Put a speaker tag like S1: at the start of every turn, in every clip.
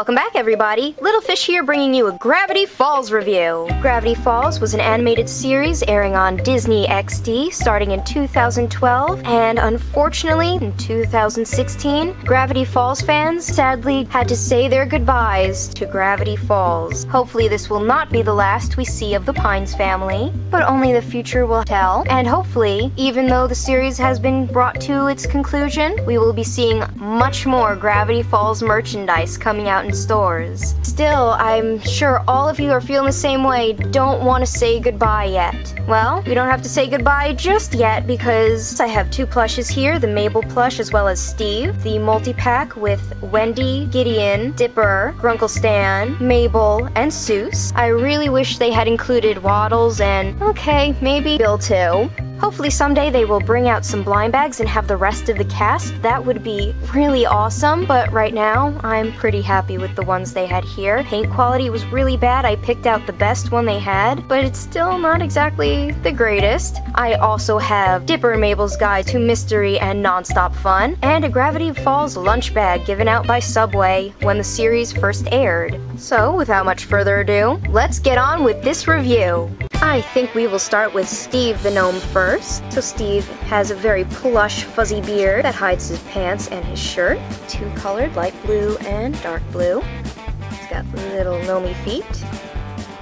S1: Welcome back, everybody. Little Fish here bringing you a Gravity Falls review. Gravity Falls was an animated series airing on Disney XD starting in 2012, and unfortunately, in 2016, Gravity Falls fans sadly had to say their goodbyes to Gravity Falls. Hopefully this will not be the last we see of the Pines family, but only the future will tell, and hopefully, even though the series has been brought to its conclusion, we will be seeing much more Gravity Falls merchandise coming out in stores. Still, I'm sure all of you are feeling the same way, don't want to say goodbye yet. Well, we don't have to say goodbye just yet because I have two plushes here, the Mabel plush as well as Steve, the multi-pack with Wendy, Gideon, Dipper, Grunkle Stan, Mabel, and Seuss. I really wish they had included Waddles and, okay, maybe Bill too. Hopefully someday they will bring out some blind bags and have the rest of the cast. That would be really awesome, but right now I'm pretty happy with the ones they had here. Paint quality was really bad. I picked out the best one they had, but it's still not exactly the greatest. I also have Dipper and Mabel's Guide to Mystery and Nonstop Fun, and a Gravity Falls lunch bag given out by Subway when the series first aired. So without much further ado, let's get on with this review. I think we will start with Steve the gnome first. So Steve has a very plush fuzzy beard that hides his pants and his shirt. Two-colored, light blue and dark blue. He's got little gnomey feet.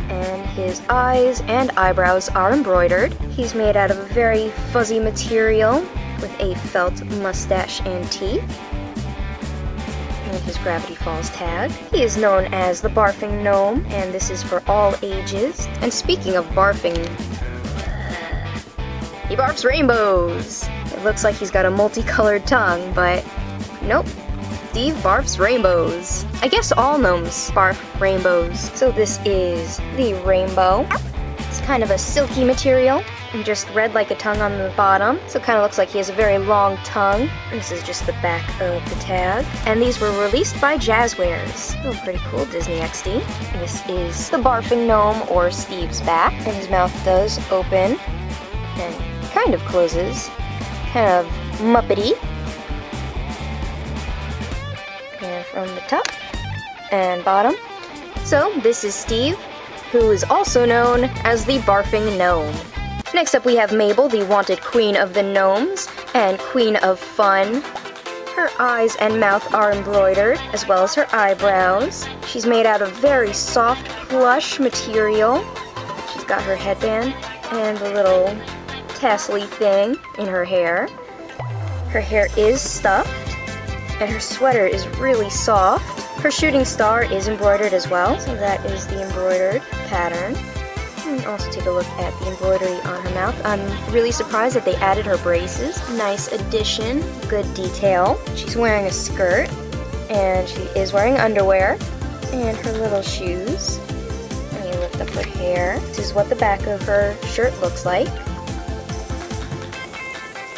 S1: And his eyes and eyebrows are embroidered. He's made out of a very fuzzy material with a felt mustache and teeth. And his Gravity Falls tag. He is known as the Barfing Gnome, and this is for all ages. And speaking of barfing, he barfs rainbows! It looks like he's got a multicolored tongue, but nope. Steve barfs rainbows. I guess all gnomes barf rainbows. So this is the rainbow. It's kind of a silky material, and just red like a tongue on the bottom, so it kind of looks like he has a very long tongue. This is just the back of the tag. And these were released by Jazzwares. Oh, pretty cool, Disney XD. This is the Barfing Gnome, or Steve's back, and his mouth does open and kind of closes. Kind of Muppety. And from the top and bottom. So, this is Steve, who is also known as the Barfing Gnome. Next up we have Mabel, the wanted Queen of the Gnomes and Queen of Fun. Her eyes and mouth are embroidered, as well as her eyebrows. She's made out of very soft plush material. She's got her headband and the little tassel-y thing in her hair. Her hair is stuffed, and her sweater is really soft. Her shooting star is embroidered as well, so that is the embroidered pattern. And also take a look at the embroidery on her mouth. I'm really surprised that they added her braces. Nice addition, good detail. She's wearing a skirt, and she is wearing underwear, and her little shoes. And you lift up her hair. This is what the back of her shirt looks like.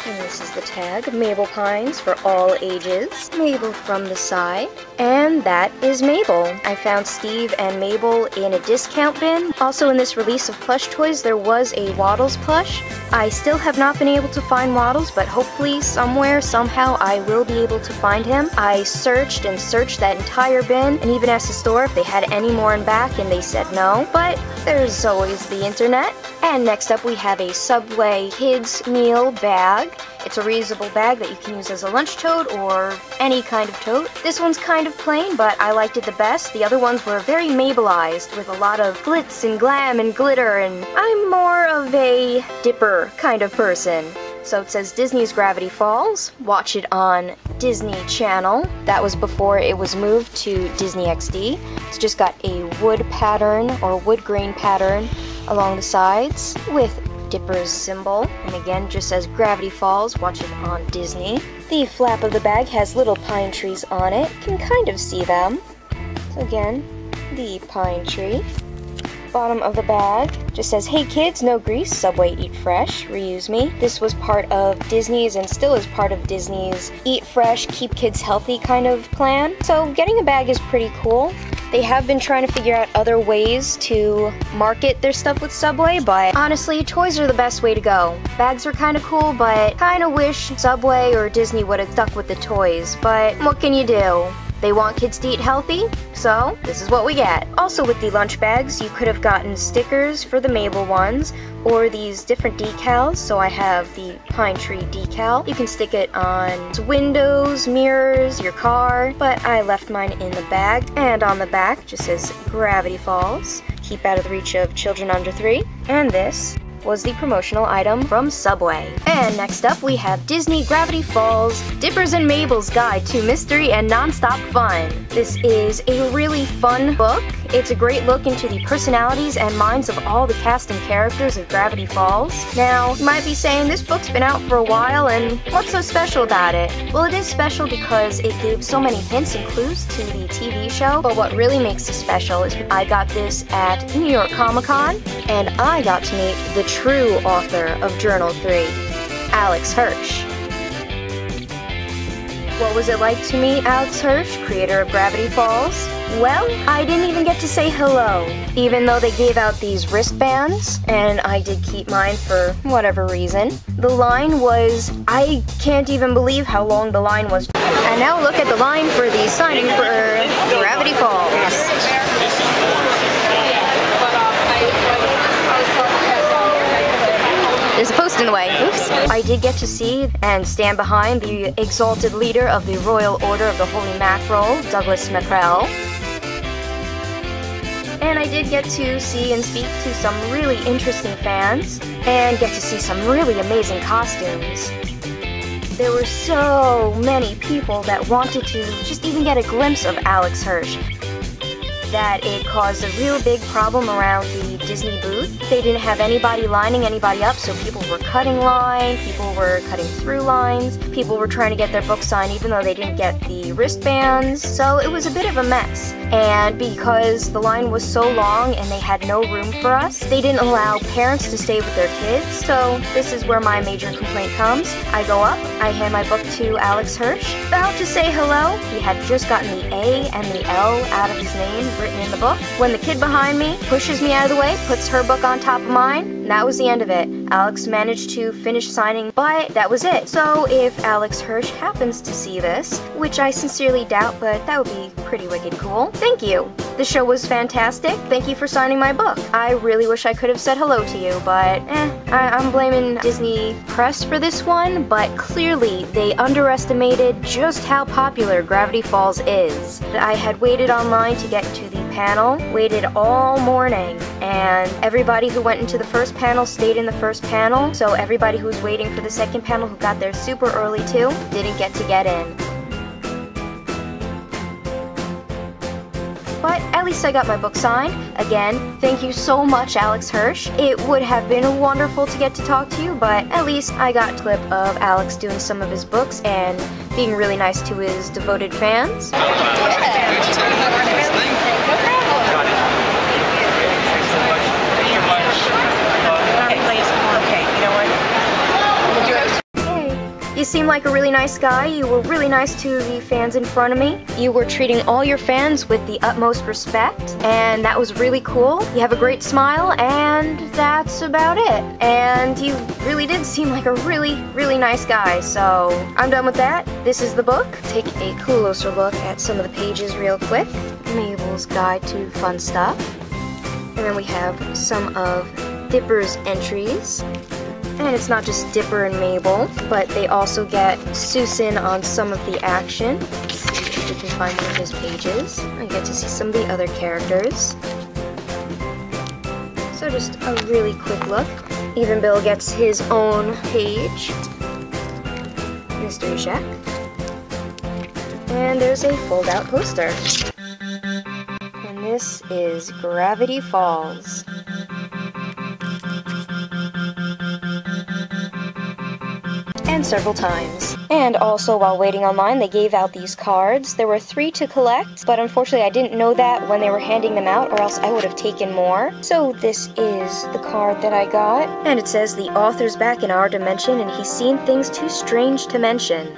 S1: And this is the tag, Mabel Pines for all ages. Mabel from the side. And that is Mabel. I found Steve and Mabel in a discount bin. Also in this release of plush toys, there was a Waddles plush. I still have not been able to find Waddles, but hopefully somewhere, somehow, I will be able to find him. I searched and searched that entire bin, and even asked the store if they had any more in back, and they said no. But there's always the internet. And next up we have a Subway Kids Meal bag. It's a reusable bag that you can use as a lunch tote or any kind of tote. This one's kind of plain, but I liked it the best. The other ones were very Mabelized with a lot of glitz and glam and glitter, and I'm more of a Dipper kind of person. So it says Disney's Gravity Falls. Watch it on Disney Channel. That was before it was moved to Disney XD. It's just got a wood pattern or wood grain pattern along the sides with Dipper's symbol, and again just says Gravity Falls. Watch it on Disney. The flap of the bag has little pine trees on it. You can kind of see them. So again, the pine tree. Bottom of the bag just says, hey kids, no grease, Subway Eat Fresh, reuse me. This was part of Disney's and still is part of Disney's Eat Fresh, Keep Kids Healthy kind of plan. So getting a bag is pretty cool. They have been trying to figure out other ways to market their stuff with Subway, but honestly, toys are the best way to go. Bags are kind of cool, but kind of wish Subway or Disney would have stuck with the toys, but what can you do? They want kids to eat healthy, so this is what we get. Also with the lunch bags, you could have gotten stickers for the Mabel ones, or these different decals. So I have the pine tree decal. You can stick it on windows, mirrors, your car, but I left mine in the bag. And on the back just says Gravity Falls. Keep out of the reach of children under 3. And this was the promotional item from Subway. And next up we have Disney Gravity Falls, Dippers and Mabel's Guide to Mystery and Nonstop Fun. This is a really fun book. It's a great look into the personalities and minds of all the cast and characters of Gravity Falls. Now, you might be saying this book's been out for a while and what's so special about it? Well, it is special because it gave so many hints and clues to the TV show, but what really makes it special is I got this at New York Comic Con and I got to meet the true author of Journal 3, Alex Hirsch. What was it like to meet Alex Hirsch, creator of Gravity Falls? Well, I didn't even get to say hello, even though they gave out these wristbands, and I did keep mine for whatever reason. The line was, I can't even believe how long the line was. And now look at the line for the signing for Gravity Falls. There's a post in the way. Oops. I did get to see and stand behind the exalted leader of the Royal Order of the Holy Mackerel, Douglas Mackerel. And I did get to see and speak to some really interesting fans and get to see some really amazing costumes. There were so many people that wanted to just even get a glimpse of Alex Hirsch that it caused a real big problem around the Disney booth. They didn't have anybody lining anybody up, so people were cutting line, people were cutting through lines, people were trying to get their book signed even though they didn't get the wristbands, so it was a bit of a mess. And because the line was so long and they had no room for us, they didn't allow parents to stay with their kids, so this is where my major complaint comes. I go up, I hand my book to Alex Hirsch, about to say hello. He had just gotten the A and the L out of his name written in the book, when the kid behind me pushes me out of the way, puts her book on top of mine, and that was the end of it. Alex managed to finish signing, but that was it. So if Alex Hirsch happens to see this, which I sincerely doubt, but that would be pretty wicked cool, thank you. The show was fantastic. Thank you for signing my book. I really wish I could have said hello to you, but I'm blaming Disney Press for this one, but clearly they underestimated just how popular Gravity Falls is. I had waited online to get to the panel, waited all morning, and everybody who went into the first panel stayed in the first panel, so everybody who was waiting for the second panel who got there super early too, didn't get to get in. But at least I got my book signed. Again, thank you so much, Alex Hirsch. It would have been wonderful to get to talk to you, but at least I got a clip of Alex doing some of his books and being really nice to his devoted fans. You seem like a really nice guy. You were really nice to the fans in front of me. You were treating all your fans with the utmost respect, and that was really cool. You have a great smile, and that's about it. And you really did seem like a really, really nice guy, so I'm done with that. This is the book. Take a closer look at some of the pages real quick. Mabel's Guide to Fun Stuff. And then we have some of Dipper's entries. And it's not just Dipper and Mabel, but they also get Susan on some of the action. Let's see if we can find one of his pages. I get to see some of the other characters. So just a really quick look. Even Bill gets his own page. Mystery Shack. And there's a fold-out poster. And this is Gravity Falls. And several times. And also while waiting online they gave out these cards. There were 3 to collect, but unfortunately I didn't know that when they were handing them out, or else I would have taken more. So this is the card that I got, and it says the author's back in our dimension and he's seen things too strange to mention.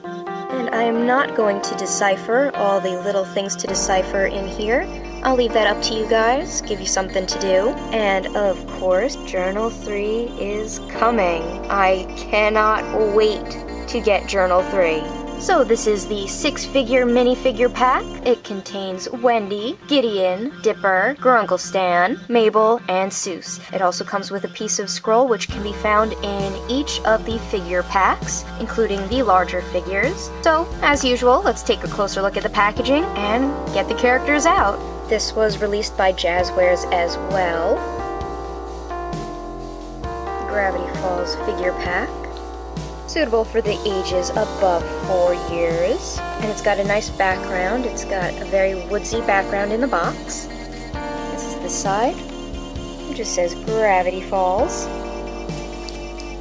S1: And I am not going to decipher all the little things to decipher in here. I'll leave that up to you guys, give you something to do. And of course, Journal 3 is coming. I cannot wait to get Journal 3. So this is the 6-figure minifigure pack. It contains Wendy, Gideon, Dipper, Grunkle Stan, Mabel, and Seuss. It also comes with a piece of scroll which can be found in each of the figure packs, including the larger figures. So, as usual, let's take a closer look at the packaging and get the characters out. This was released by Jazzwares as well. Gravity Falls figure pack. Suitable for the ages above 4 years. And it's got a nice background. It's got a very woodsy background in the box. This is the side. It just says Gravity Falls.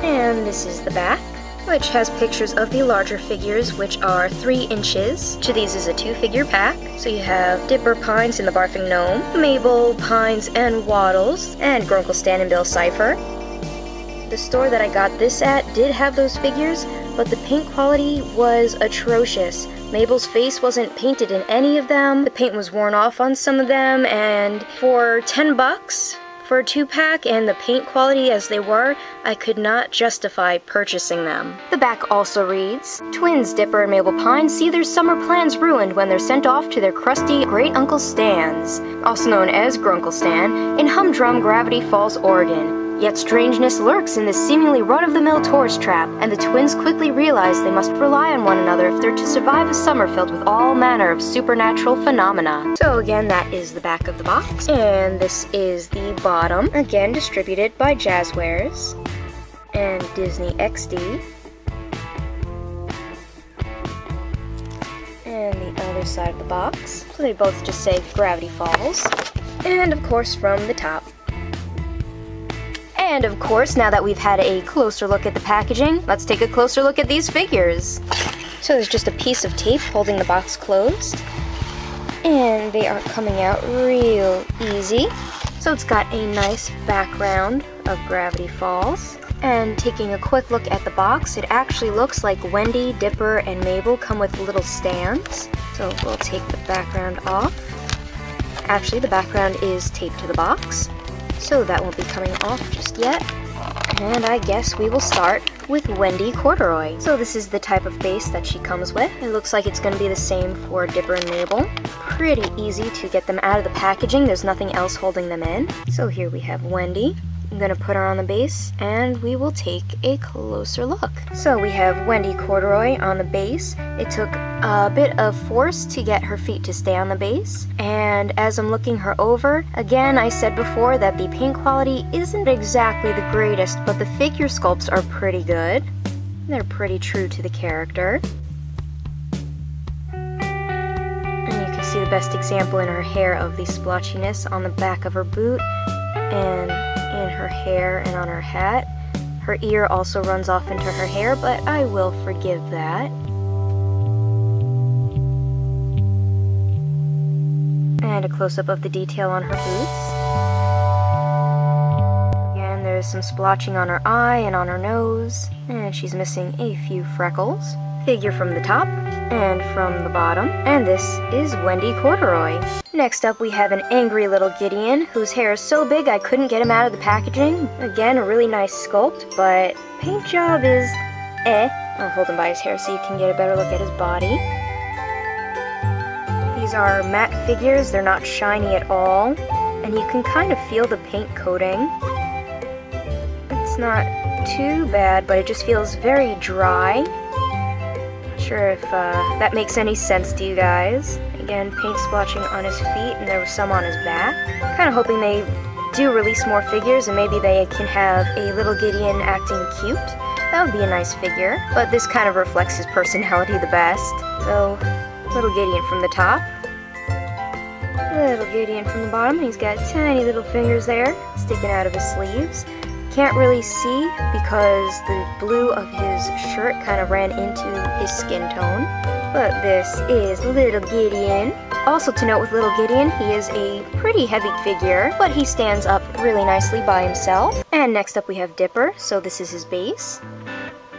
S1: And this is the back, which has pictures of the larger figures, which are 3 inches. Each of these is a 2-figure pack. So you have Dipper, Pines, and the Barfing Gnome, Mabel, Pines, and Waddles, and Grunkle Stan and Bill Cipher. The store that I got this at did have those figures, but the paint quality was atrocious. Mabel's face wasn't painted in any of them, the paint was worn off on some of them, and for 10 bucks for a 2-pack and the paint quality as they were, I could not justify purchasing them. The back also reads, Twins Dipper and Mabel Pine see their summer plans ruined when they're sent off to their crusty Great Uncle Stan's, also known as Grunkle Stan, in Humdrum, Gravity Falls, Oregon. Yet strangeness lurks in this seemingly run-of-the-mill tourist trap, and the twins quickly realize they must rely on one another if they're to survive a summer filled with all manner of supernatural phenomena. So again, that is the back of the box, and this is the bottom, again distributed by Jazzwares and Disney XD. And the other side of the box, so they both just say Gravity Falls, and of course from the top. And of course, now that we've had a closer look at the packaging, let's take a closer look at these figures. So there's just a piece of tape holding the box closed, and they are coming out real easy. So it's got a nice background of Gravity Falls. And taking a quick look at the box, it actually looks like Wendy, Dipper, and Mabel come with little stands. So we'll take the background off. Actually, the background is taped to the box, so that won't be coming off just yet. And I guess we will start with Wendy Corduroy. So this is the type of base that she comes with. It looks like it's going to be the same for Dipper and Mabel. Pretty easy to get them out of the packaging. There's nothing else holding them in. So here we have Wendy. I'm going to put her on the base, and we will take a closer look. So we have Wendy Corduroy on the base. It took a bit of force to get her feet to stay on the base, and as I'm looking her over, again, I said before that the paint quality isn't exactly the greatest, but the figure sculpts are pretty good. They're pretty true to the character. And you can see the best example in her hair of the splotchiness on the back of her boot, and in her hair and on her hat. Her ear also runs off into her hair, but I will forgive that. And a close-up of the detail on her boots. Again, there's some splotching on her eye and on her nose, and she's missing a few freckles. Figure from the top and from the bottom, and this is Wendy Corduroy. Next up we have an angry little Gideon whose hair is so big I couldn't get him out of the packaging. Again, a really nice sculpt, but paint job is eh. I'll hold him by his hair so you can get a better look at his body. These are matte figures, they're not shiny at all, and you can kind of feel the paint coating. It's not too bad, but it just feels very dry. Sure if that makes any sense to you guys. Again, paint splotching on his feet, and there was some on his back. Kind of hoping they do release more figures, and maybe they can have a little Gideon acting cute. That would be a nice figure, but this kind of reflects his personality the best. So, little Gideon from the top. Little Gideon from the bottom. He's got tiny little fingers there, sticking out of his sleeves. Can't really see because the blue of his shirt kind of ran into his skin tone. But this is little Gideon. Also to note with little Gideon, he is a pretty heavy figure, but he stands up really nicely by himself. And next up we have Dipper, so this is his base.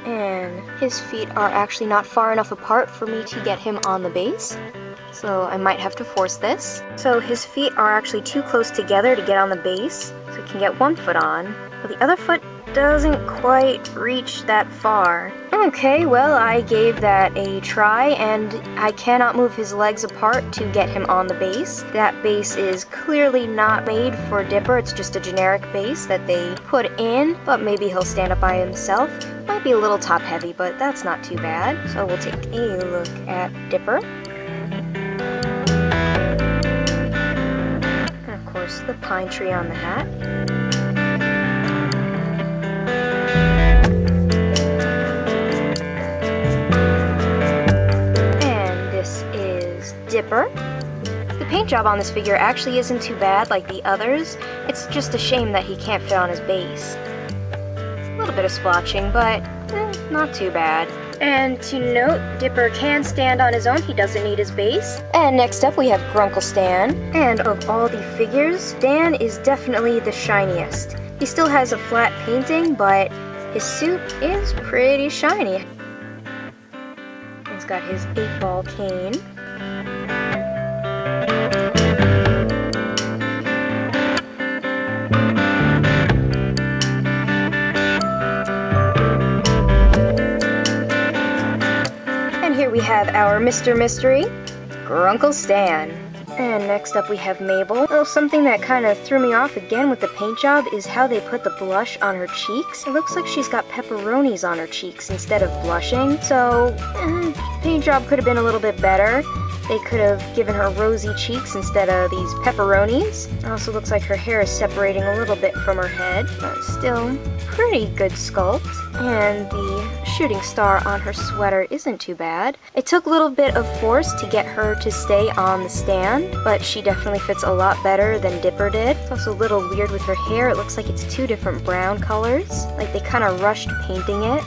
S1: And his feet are actually not far enough apart for me to get him on the base, so I might have to force this. So his feet are actually too close together to get on the base, so he can get one foot on. But the other foot doesn't quite reach that far. Okay, well, I gave that a try, and I cannot move his legs apart to get him on the base. That base is clearly not made for Dipper. It's just a generic base that they put in, but maybe he'll stand up by himself. Might be a little top heavy, but that's not too bad. So we'll take a look at Dipper. And of course, the pine tree on the hat. Dipper. The paint job on this figure actually isn't too bad like the others. It's just a shame that he can't fit on his base. A little bit of splotching, but not too bad. And to note, Dipper can stand on his own. He doesn't need his base. And next up we have Grunkle Stan. And of all the figures, Stan is definitely the shiniest. He still has a flat painting, but his suit is pretty shiny. He's got his 8-ball cane. We have our Mr. Mystery, Grunkle Stan. And next up we have Mabel. Oh, something that kind of threw me off again with the paint job is how they put the blush on her cheeks. It looks like she's got pepperonis on her cheeks instead of blushing. So, paint job could have been a little bit better. They could have given her rosy cheeks instead of these pepperonis. It also looks like her hair is separating a little bit from her head, but still pretty good sculpt. And the shooting star on her sweater isn't too bad. It took a little bit of force to get her to stay on the stand, but she definitely fits a lot better than Dipper did. It's also a little weird with her hair. It looks like it's 2 different brown colors, like they kind of rushed painting it.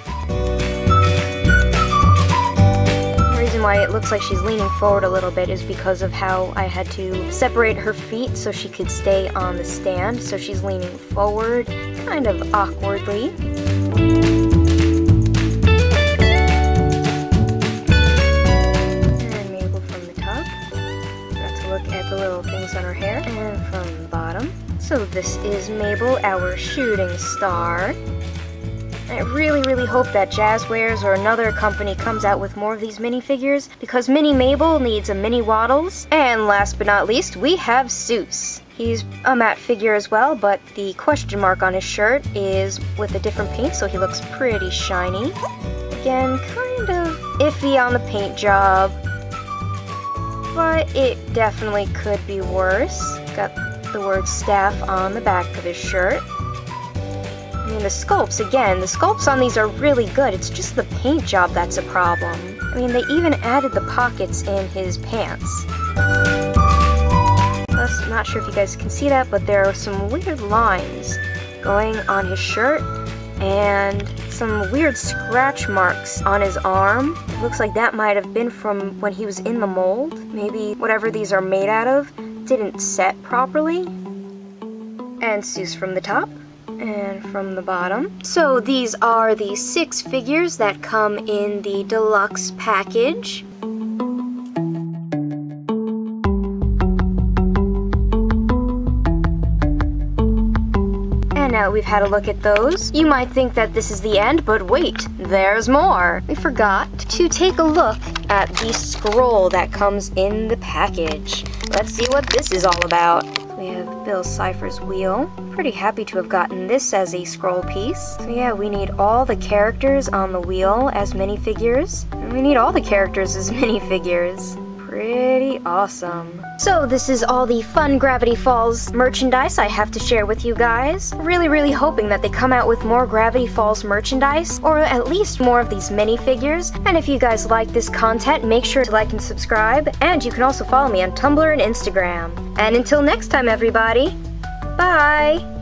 S1: The reason why it looks like she's leaning forward a little bit is because of how I had to separate her feet so she could stay on the stand. So she's leaning forward, kind of awkwardly. Look at the little things on her hair, and from the bottom. So this is Mabel, our shooting star. I really hope that Jazzwares or another company comes out with more of these minifigures, because Mini Mabel needs a Mini Waddles. And last but not least, we have Seuss. He's a matte figure as well, but the question mark on his shirt is with a different paint, so he looks pretty shiny. Again, kind of iffy on the paint job, but it definitely could be worse. Got the word staff on the back of his shirt. I mean, the sculpts, again, the sculpts on these are really good. It's just the paint job that's a problem. I mean, they even added the pockets in his pants. I'm not sure if you guys can see that, but there are some weird lines going on his shirt and some weird scratch marks on his arm. It looks like that might have been from when he was in the mold. Maybe whatever these are made out of didn't set properly. And Seuss from the top and from the bottom. So these are the 6 figures that come in the deluxe package. Now that we've had a look at those, you might think that this is the end, but wait, there's more. We forgot to take a look at the scroll that comes in the package. Let's see what this is all about. We have Bill Cipher's wheel. Pretty happy to have gotten this as a scroll piece. So yeah, we need all the characters on the wheel as minifigures. And we need all the characters as minifigures. Pretty awesome. So this is all the fun Gravity Falls merchandise I have to share with you guys. Really hoping that they come out with more Gravity Falls merchandise, or at least more of these minifigures. And if you guys like this content, make sure to like and subscribe, and you can also follow me on Tumblr and Instagram. And until next time, everybody, bye!